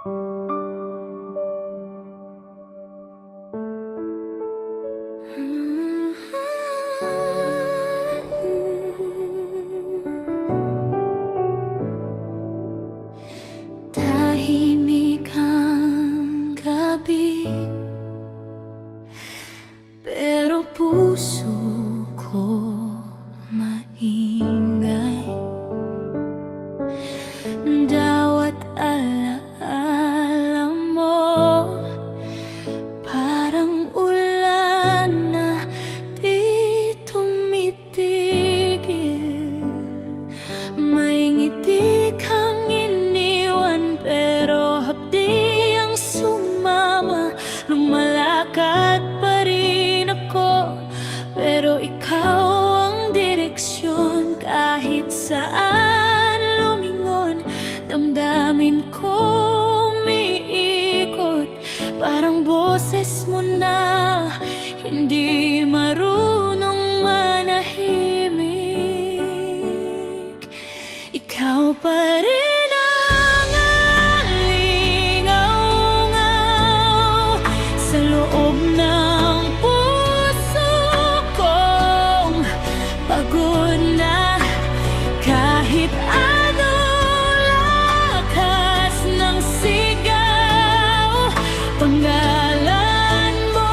Tahimik ang gabi, pero puso ko maingay. Bawat alaala mo parang ulan na di tumitigil. May ngiti kang iniwan, pero hapdi ang sumama. Lumalakad pa rin ako, pero ikaw ang direksyon. Kahit saan lumingon, damdamin ko umiikot. Parang boses mo na hindi marunong manahimik. Ikaw pa rin ang alingaw-ngaw sa loob ng puso kong pagod na. Kahit anong lakas ng sigaw, pangalan mo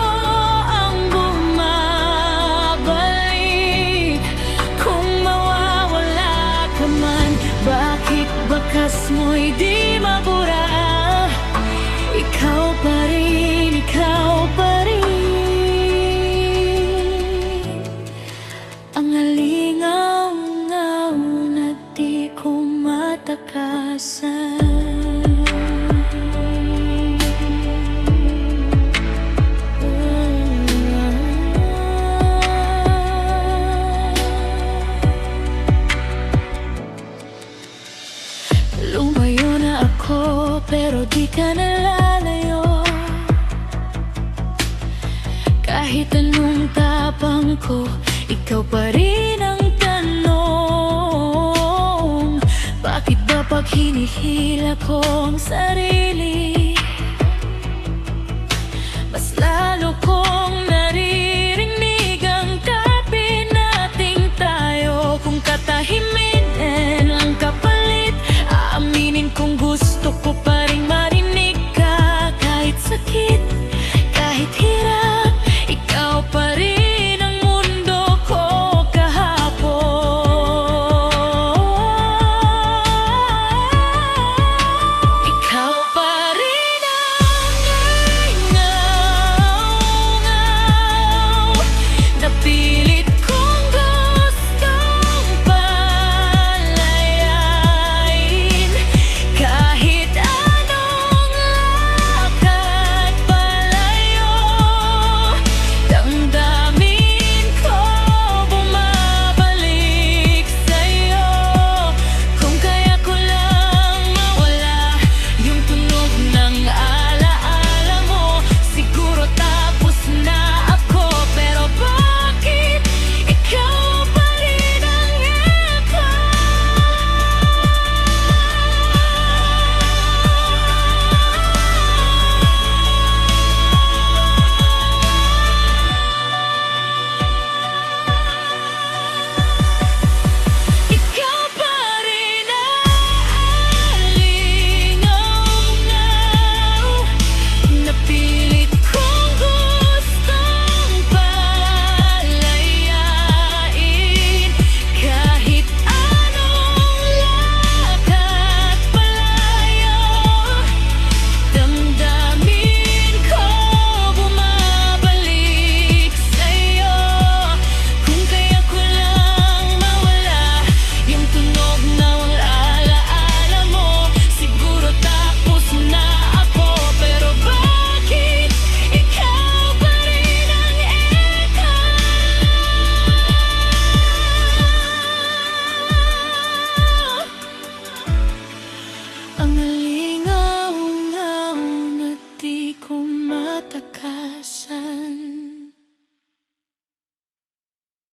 ang bumabalik. Kung mawawala ka man, bakit bakas mo'y di mabura? Ikaw pa rin, ikaw pa rin ang alingaw-ngaw na di ko matakasan. Lumayo na ako, pero di ka nalalayo. Kahit anong tapang ko, ikaw pa rin ang tanong. Bakit ba pag hinihila ko ang sarili, mas lalo kong naririnig ang tabi nating tayo? Kung katahimikan ang kapalit, aaminin kong gusto ko pa